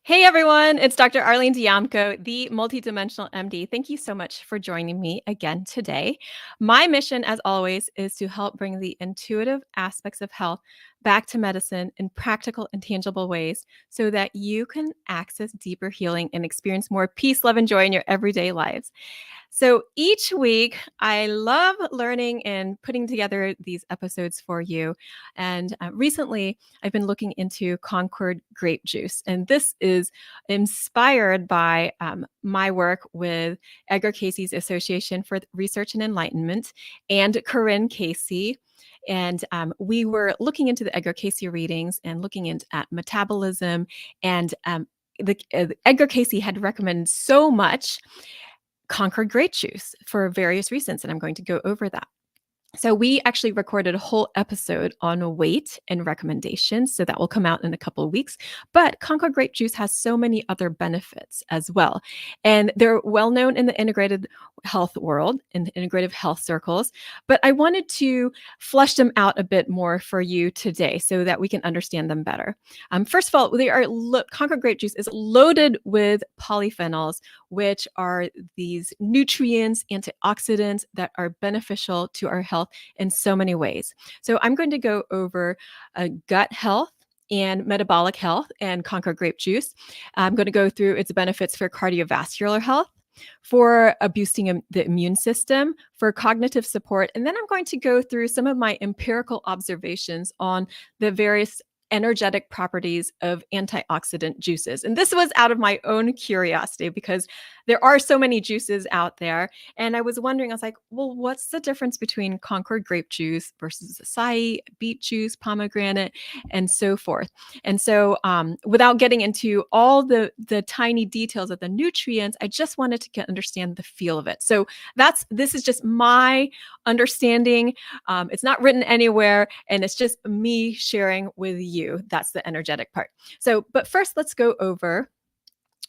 Hey everyone, it's Dr. Arlene Diamco, the MultiDimensional MD. Thank you so much for joining me again today. My mission, as always, is to help bring the intuitive aspects of health back to medicine in practical and tangible ways so that you can access deeper healing and experience more peace, love, and joy in your everyday lives. So each week, I love learning and putting together these episodes for you. And recently, I've been looking into Concord grape juice. And this is inspired by my work with Edgar Cayce's Association for Research and Enlightenment and Corinne Casey. And we were looking into the Edgar Cayce readings and looking at metabolism. And Edgar Cayce had recommended so much Concord grape juice for various reasons, and I'm going to go over that. So we actually recorded a whole episode on weight and recommendations, so that will come out in a couple of weeks. But Concord grape juice has so many other benefits as well, and they're well known in the integrated health world, in the integrative health circles. But I wanted to flesh them out a bit more for you today, so that we can understand them better. First of all, Concord grape juice is loaded with polyphenols, which are these nutrients, antioxidants that are beneficial to our health in so many ways. So I'm going to go over gut health and metabolic health and Concord grape juice. I'm going to go through its benefits for cardiovascular health, for boosting the immune system, for cognitive support, and then I'm going to go through some of my empirical observations on the various energetic properties of antioxidant juices. And this was out of my own curiosity because there are so many juices out there. And I was wondering, I was like, well, what's the difference between Concord grape juice versus acai, beet juice, pomegranate, and so forth? And so without getting into all the tiny details of the nutrients, I just wanted to understand the feel of it. So this is just my understanding. It's not written anywhere, and it's just me sharing with you. That's the energetic part. So, but first, let's go over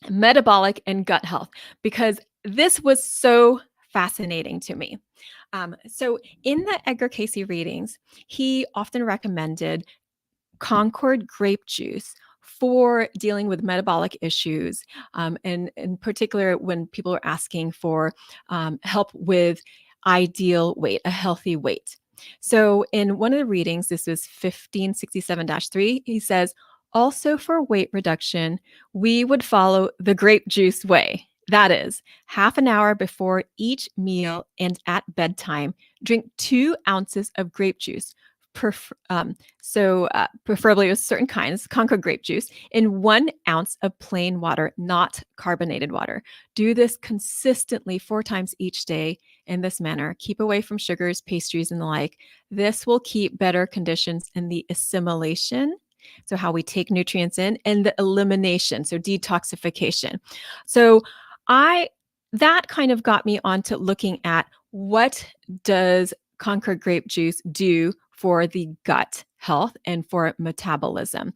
metabolic and gut health, because this was so fascinating to me. So in the Edgar Cayce readings, he often recommended Concord grape juice for dealing with metabolic issues, and in particular when people are asking for help with ideal weight, a healthy weight. So in one of the readings, this is 1567-3, he says, also for weight reduction, we would follow the grape juice way. That is, half an hour before each meal and at bedtime, drink 2 ounces of grape juice, preferably with certain kinds, Concord grape juice, in 1 ounce of plain water, not carbonated water. Do this consistently 4 times each day in this manner. Keep away from sugars, pastries, and the like. This will keep better conditions in the assimilation, so how we take nutrients in, and the elimination, so detoxification. So that kind of got me onto looking at what does Concord grape juice do for the gut health and for metabolism,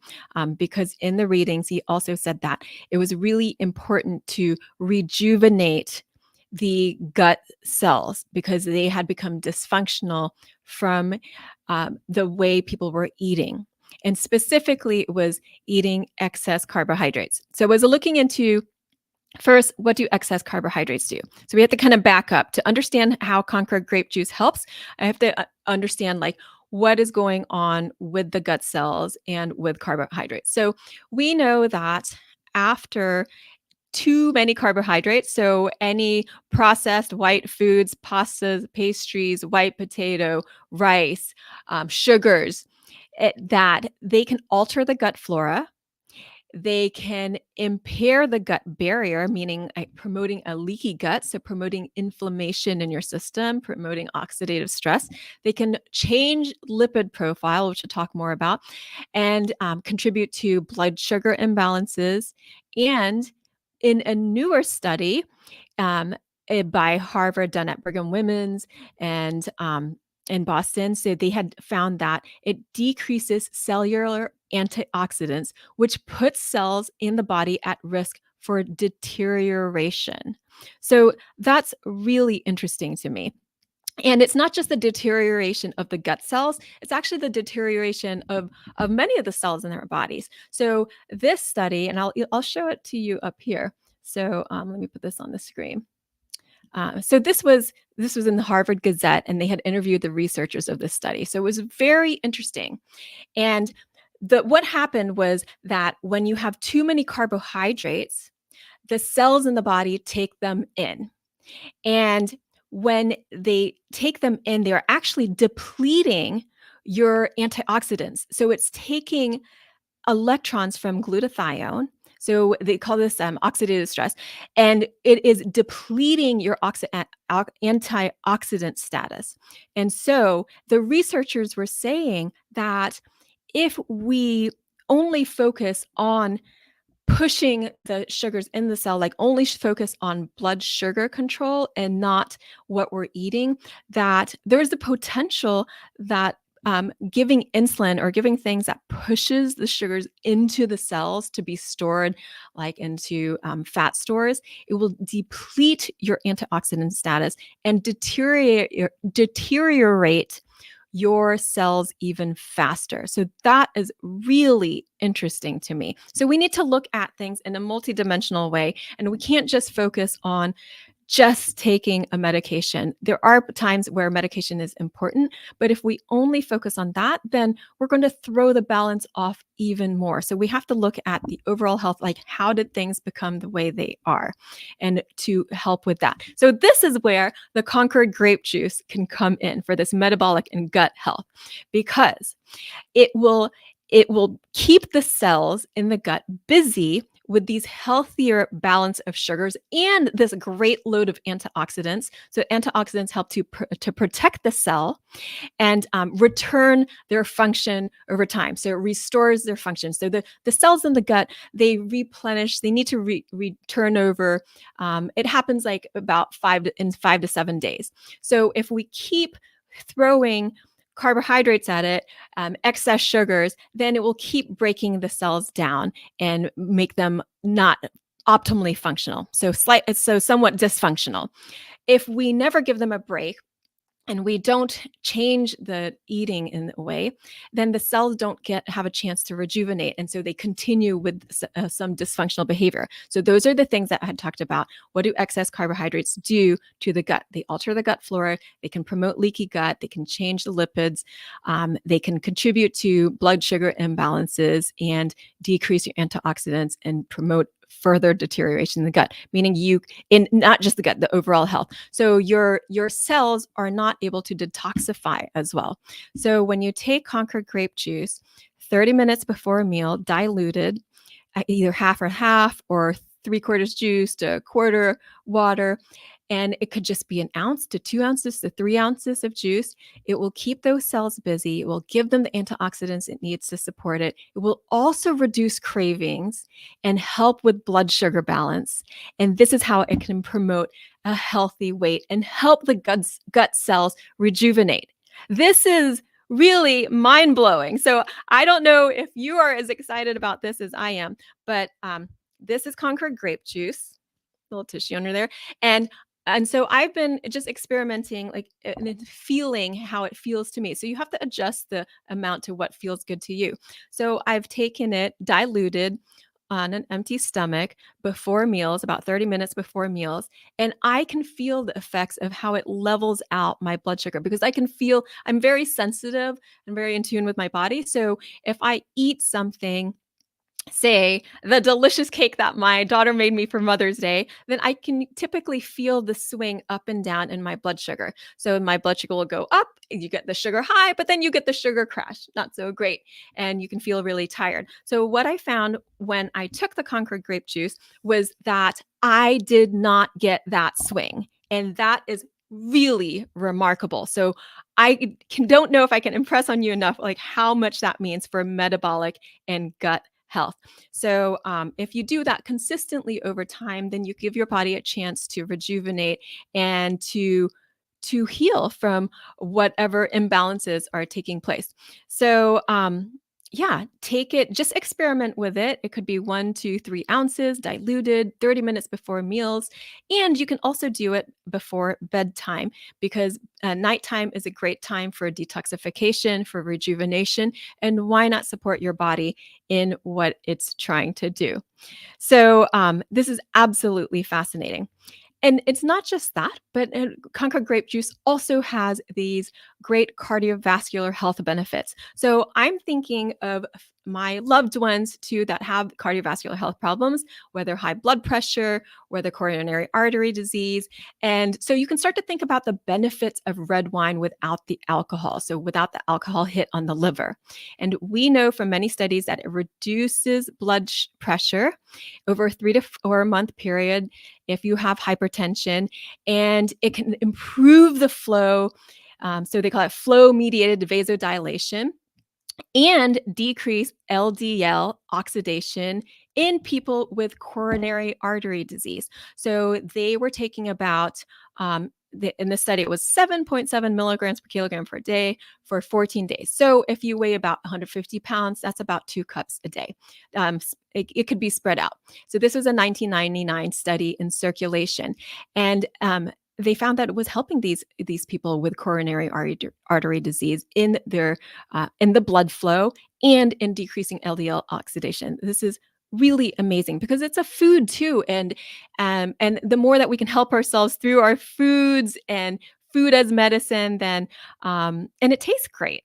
because in the readings, he also said that it was really important to rejuvenate the gut cells because they had become dysfunctional from the way people were eating. And specifically, it was eating excess carbohydrates. So I was looking into, first, what do excess carbohydrates do? So we have to kind of back up to understand how Concord grape juice helps. I have to understand what is going on with the gut cells and with carbohydrates. So we know that after too many carbohydrates, so any processed white foods, pastas, pastries, white potato, rice, sugars, that they can alter the gut flora. They can impair the gut barrier, meaning promoting a leaky gut, so promoting inflammation in your system, promoting oxidative stress. They can change lipid profile, which we'll talk more about, and contribute to blood sugar imbalances. And in a newer study by Harvard, done at Brigham Women's and in Boston, so they had found that it decreases cellular antioxidants, which puts cells in the body at risk for deterioration. So that's really interesting to me. And it's not just the deterioration of the gut cells, it's actually the deterioration of many of the cells in our bodies. So this study, and I'll show it to you up here. So let me put this on the screen. So this was in the Harvard Gazette, and they had interviewed the researchers of this study. So it was very interesting. And what happened was that when you have too many carbohydrates, the cells in the body take them in. And when they take them in, they're actually depleting your antioxidants. So it's taking electrons from glutathione. So they call this oxidative stress, and it is depleting your antioxidant status. And so the researchers were saying that if we only focus on pushing the sugars in the cell, like only focus on blood sugar control and not what we're eating, that there's the potential that giving insulin or giving things that pushes the sugars into the cells to be stored like into fat stores, it will deplete your antioxidant status and deteriorate your cells even faster. So that is really interesting to me. So we need to look at things in a multidimensional way, and we can't just focus on just taking a medication. There are times where medication is important, but if we only focus on that, then we're going to throw the balance off even more. So we have to look at the overall health, like how did things become the way they are, and to help with that. So this is where the Concord grape juice can come in for this metabolic and gut health, because it will keep the cells in the gut busy with these healthier balance of sugars and this great load of antioxidants. So antioxidants help to protect the cell and return their function over time. So it restores their function. So the cells in the gut, they replenish, they need to return over. It happens like about 5 to 7 days. So if we keep throwing carbohydrates at it, excess sugars, then it will keep breaking the cells down and make them not optimally functional. So somewhat dysfunctional. If we never give them a break, and we don't change the eating in a way, then the cells don't have a chance to rejuvenate. And so they continue with some dysfunctional behavior. So those are the things that I had talked about. What do excess carbohydrates do to the gut? They alter the gut flora. They can promote leaky gut. They can change the lipids. They can contribute to blood sugar imbalances and decrease your antioxidants and promote further deterioration in the gut, meaning in not just the gut, the overall health. So your cells are not able to detoxify as well. So when you take Concord grape juice 30 minutes before a meal, diluted, either half or half or 3/4 juice to a quarter water, and it could just be an ounce to 2 ounces to 3 ounces of juice. It will keep those cells busy. It will give them the antioxidants it needs to support it. It will also reduce cravings and help with blood sugar balance. And this is how it can promote a healthy weight and help the gut cells rejuvenate. This is really mind-blowing. So I don't know if you are as excited about this as I am, but this is Concord grape juice, little tissue under there. And so I've been just experimenting, like, and feeling how it feels to me. So you have to adjust the amount to what feels good to you. So I've taken it diluted on an empty stomach before meals, about 30 minutes before meals, and I can feel the effects of how it levels out my blood sugar, because I'm very sensitive and very in tune with my body. So if I eat something, say the delicious cake that my daughter made me for Mother's Day, then I can typically feel the swing up and down in my blood sugar. So my blood sugar will go up, you get the sugar high, but then you get the sugar crash. Not so great. And you can feel really tired. So what I found when I took the Concord grape juice was that I did not get that swing. And that is really remarkable. So don't know if I can impress on you enough, like how much that means for metabolic and gut health. So if you do that consistently over time, then you give your body a chance to rejuvenate and to heal from whatever imbalances are taking place. So Yeah, take it, just experiment with it. It could be 1 to 3 ounces diluted 30 minutes before meals. And you can also do it before bedtime because nighttime is a great time for detoxification, for rejuvenation. And why not support your body in what it's trying to do? So, this is absolutely fascinating. And it's not just that, but Concord grape juice also has these great cardiovascular health benefits. So I'm thinking of my loved ones too that have cardiovascular health problems, whether high blood pressure, whether coronary artery disease. And so you can start to think about the benefits of red wine without the alcohol. So without the alcohol hit on the liver. And we know from many studies that it reduces blood pressure over a 3 to 4 month period if you have hypertension, and it can improve the flow. So they call it flow mediated vasodilation and decrease LDL oxidation in people with coronary artery disease. So they were taking about, in the study, it was 7.7 milligrams per kilogram per day for 14 days. So if you weigh about 150 pounds, that's about 2 cups a day. It could be spread out. So this was a 1999 study in Circulation. And they found that it was helping these people with coronary artery disease in the blood flow and in decreasing LDL oxidation. This is really amazing because it's a food too, and the more that we can help ourselves through our foods and food as medicine, then and it tastes great.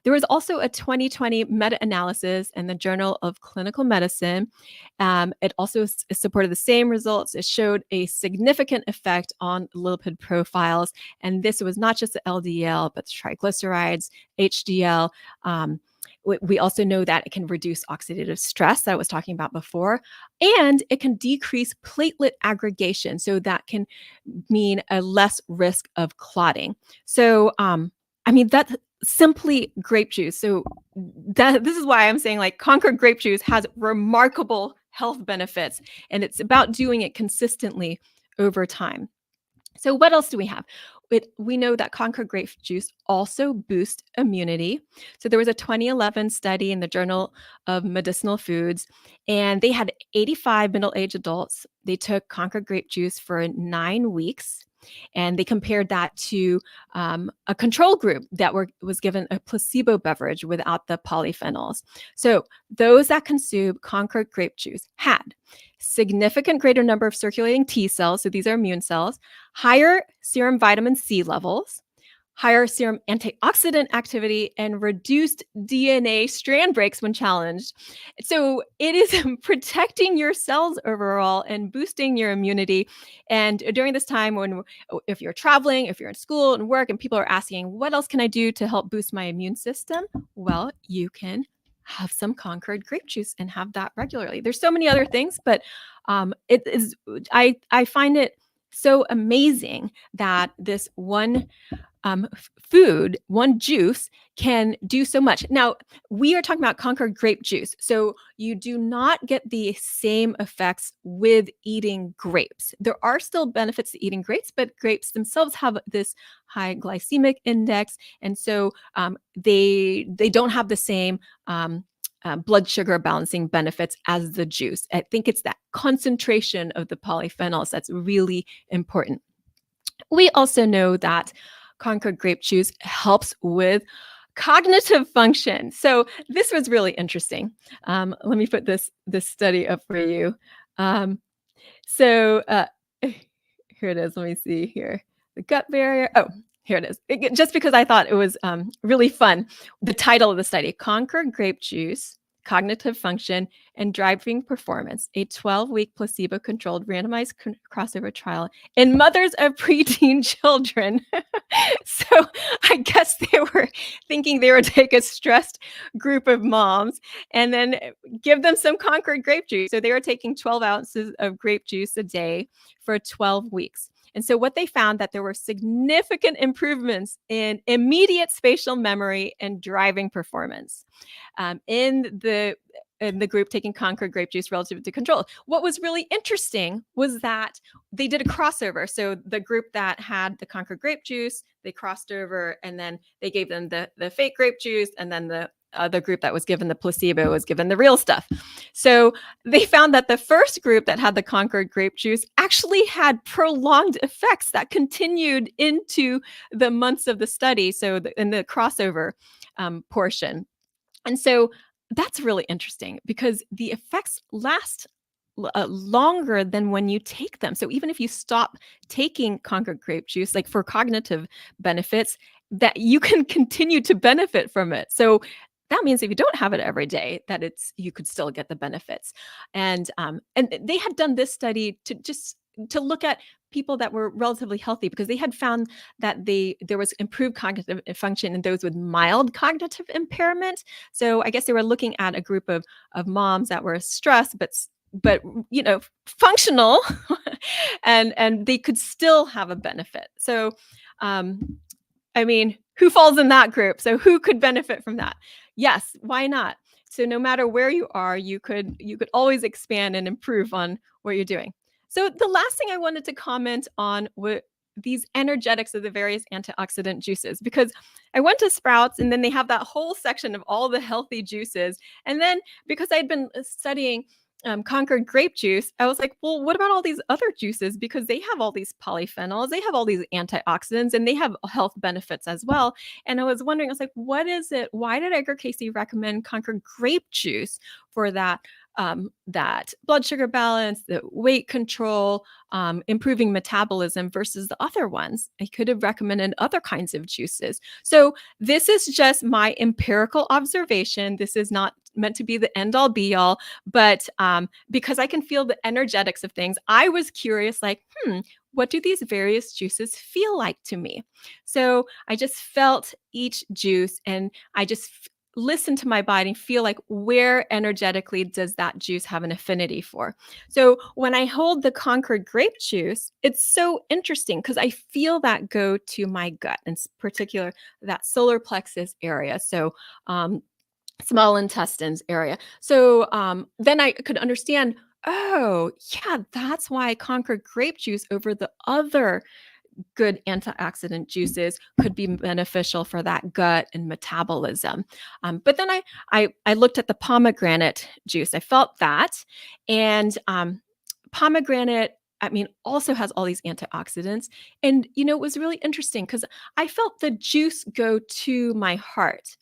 There was also a 2020 meta-analysis in the Journal of Clinical Medicine. It also supported the same results. It showed a significant effect on lipid profiles. And this was not just the LDL, but the triglycerides, HDL. We also know that it can reduce oxidative stress that I was talking about before, and it can decrease platelet aggregation. So that can mean a less risk of clotting. So, that's simply grape juice. So this is why I'm saying like Concord grape juice has remarkable health benefits, and it's about doing it consistently over time. So what else do we have? We know that Concord grape juice also boosts immunity. So there was a 2011 study in the Journal of Medicinal Foods, and they had 85 middle-aged adults. They took Concord grape juice for 9 weeks, and they compared that to a control group that was given a placebo beverage without the polyphenols. So those that consumed Concord grape juice had significant greater number of circulating T cells, so these are immune cells, higher serum vitamin C levels, higher serum antioxidant activity, and reduced DNA strand breaks when challenged. So it is protecting your cells overall and boosting your immunity. And during this time, if you're traveling, if you're in school and work, and people are asking, what else can I do to help boost my immune system? Well, you can have some Concord grape juice and have that regularly. There's so many other things, but it is. I find it so amazing that this one food, one juice can do so much. Now, we are talking about Concord grape juice. So you do not get the same effects with eating grapes. There are still benefits to eating grapes, but grapes themselves have this high glycemic index. And so they don't have the same blood sugar balancing benefits as the juice. I think it's that concentration of the polyphenols that's really important. We also know that Concord grape juice helps with cognitive function. So this was really interesting. Let me put this study up for you. So here it is. Let me see here. The gut barrier. Oh, here it is. Just because I thought it was really fun. The title of the study: Concord grape juice, cognitive function, and driving performance, a 12-week placebo-controlled randomized crossover trial in mothers of preteen children. So I guess they were thinking they would take a stressed group of moms and then give them some Concord grape juice. So they were taking 12 ounces of grape juice a day for 12 weeks. And so what they found that there were significant improvements in immediate spatial memory and driving performance in the group taking Concord grape juice relative to control. What was really interesting was that they did a crossover. So the group that had the Concord grape juice, they crossed over, and then they gave them the fake grape juice, and then other group that was given the placebo was given the real stuff. So they found that the first group that had the Concord grape juice actually had prolonged effects that continued into the months of the study. So in the crossover portion. And so that's really interesting because the effects last longer than when you take them. So even if you stop taking Concord grape juice, like for cognitive benefits, that you can continue to benefit from it. So that means if you don't have it every day, that it's you could still get the benefits. And they had done this study to look at people that were relatively healthy because they had found that there was improved cognitive function in those with mild cognitive impairment. So I guess they were looking at a group of moms that were stressed but functional and they could still have a benefit. So um I mean, who falls in that group? So who could benefit from that? Yes, why not? So no matter where you are, you could always expand and improve on what you're doing. So the last thing I wanted to comment on were these energetics of the various antioxidant juices because I went to Sprouts and then they have that whole section of all the healthy juices. And then because I'd been studying Concord grape juice, I was like, well, what about all these other juices? Because they have all these polyphenols, they have all these antioxidants, and they have health benefits as well. And I was wondering, I was like, what is it? Why did Edgar Casey recommend Concord grape juice for that blood sugar balance, the weight control, improving metabolism versus the other ones? I could have recommended other kinds of juices. So this is just my empirical observation. This is not meant to be the end all be all, but because I can feel the energetics of things, I was curious, like, what do these various juices feel like to me? So I just felt each juice and I just listen to my body and feel like where energetically does that juice have an affinity for. So when I hold the Concord grape juice, it's so interesting because I feel that go to my gut, in particular that solar plexus area. So small intestines area. So then I could understand, oh, yeah, that's why Concord grape juice over the other good antioxidant juices could be beneficial for that gut and metabolism. But then I looked at the pomegranate juice. I felt that, and pomegranate, I mean, also has all these antioxidants. And it was really interesting because I felt the juice go to my heart,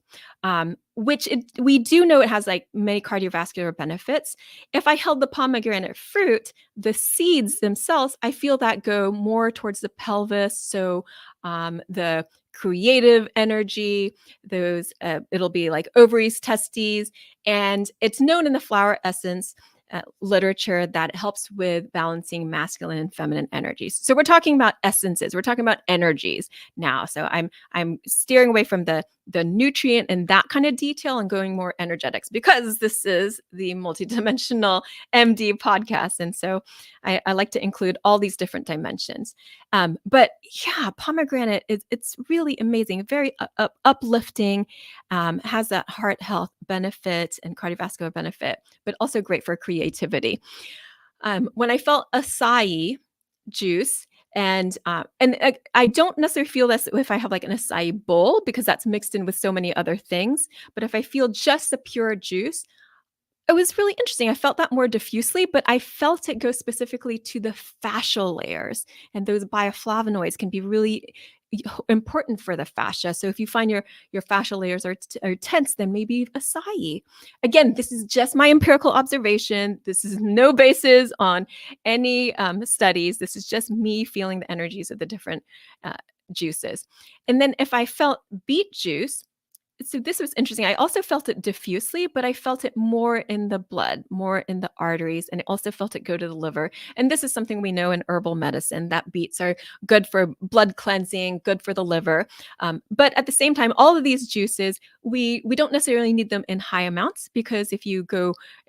we do know it has like many cardiovascular benefits. If I held the pomegranate fruit, the seeds themselves, I feel that go more towards the pelvis. So the creative energy, it'll be like ovaries, testes, and it's known in the flower essence literature that it helps with balancing masculine and feminine energies. So we're talking about essences, we're talking about energies now. So I'm steering away from the nutrient and that kind of detail and going more energetics because this is the multidimensional MD podcast. And so I like to include all these different dimensions. But yeah, pomegranate it's really amazing, very uplifting, has that heart health benefit and cardiovascular benefit, but also great for creativity. When I felt acai juice, and I don't necessarily feel this if I have like an acai bowl because that's mixed in with so many other things. But if I feel just the pure juice, it was really interesting. I felt that more diffusely, but I felt it go specifically to the fascial layers, and those bioflavonoids can be really important for the fascia. So if you find your fascial layers are tense, then maybe acai. Again, this is just my empirical observation. This is no basis on any studies. This is just me feeling the energies of the different juices. And then if I felt beet juice, so this was interesting. I also felt it diffusely, but I felt it more in the blood, more in the arteries, and I also felt it go to the liver. And this is something we know in herbal medicine that beets are good for blood cleansing, good for the liver. But at the same time, all of these juices, we don't necessarily need them in high amounts because if you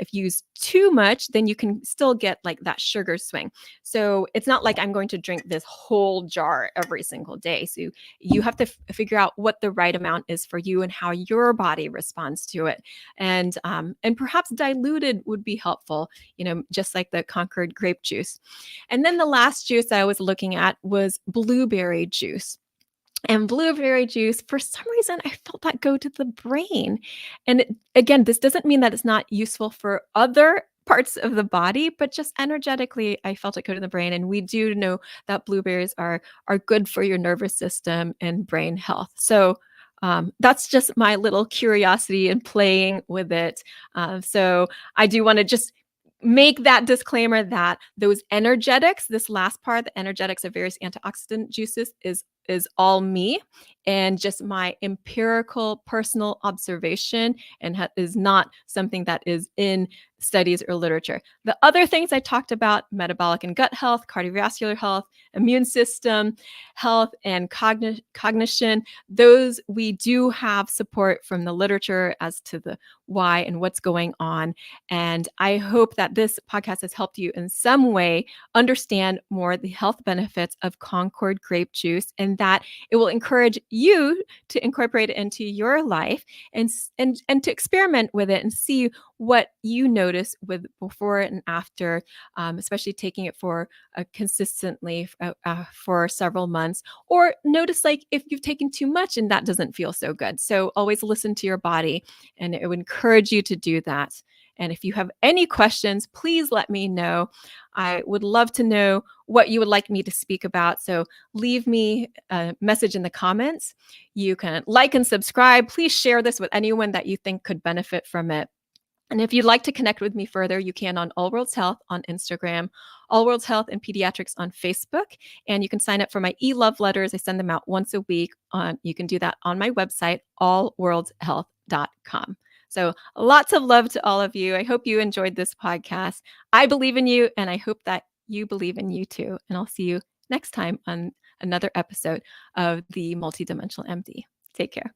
use too much, then you can still get like that sugar swing. So it's not like I'm going to drink this whole jar every single day. So you have to figure out what the right amount is for you and how your body responds to it. And perhaps diluted would be helpful, just like the Concord grape juice. And then the last juice I was looking at was blueberry juice. And blueberry juice, for some reason, I felt that go to the brain. And again, this doesn't mean that it's not useful for other parts of the body, but just energetically, I felt it go to the brain. And we do know that blueberries are good for your nervous system and brain health. So that's just my little curiosity and playing with it. So I do want to just make that disclaimer that those energetics, this last part, the energetics of various antioxidant juices is all me and just my empirical personal observation and is not something that is in studies or literature. The other things I talked about, metabolic and gut health, cardiovascular health, immune system health, and cognition, those we do have support from the literature as to the why and what's going on. And I hope that this podcast has helped you in some way understand more the health benefits of Concord grape juice, and that it will encourage you to incorporate it into your life and to experiment with it and see what you notice with before and after, especially taking it for consistently for several months, or notice like if you've taken too much and that doesn't feel so good. So always listen to your body, and it would encourage you to do that. And if you have any questions, please let me know. I would love to know what you would like me to speak about. So leave me a message in the comments. You can like and subscribe. Please share this with anyone that you think could benefit from it. And if you'd like to connect with me further, you can on All Worlds Health on Instagram, All Worlds Health and Pediatrics on Facebook. And you can sign up for my e-love letters. I send them out once a week. You can do that on my website, allworldshealth.com. So lots of love to all of you. I hope you enjoyed this podcast. I believe in you, and I hope that you believe in you too. And I'll see you next time on another episode of the Multidimensional MD. Take care.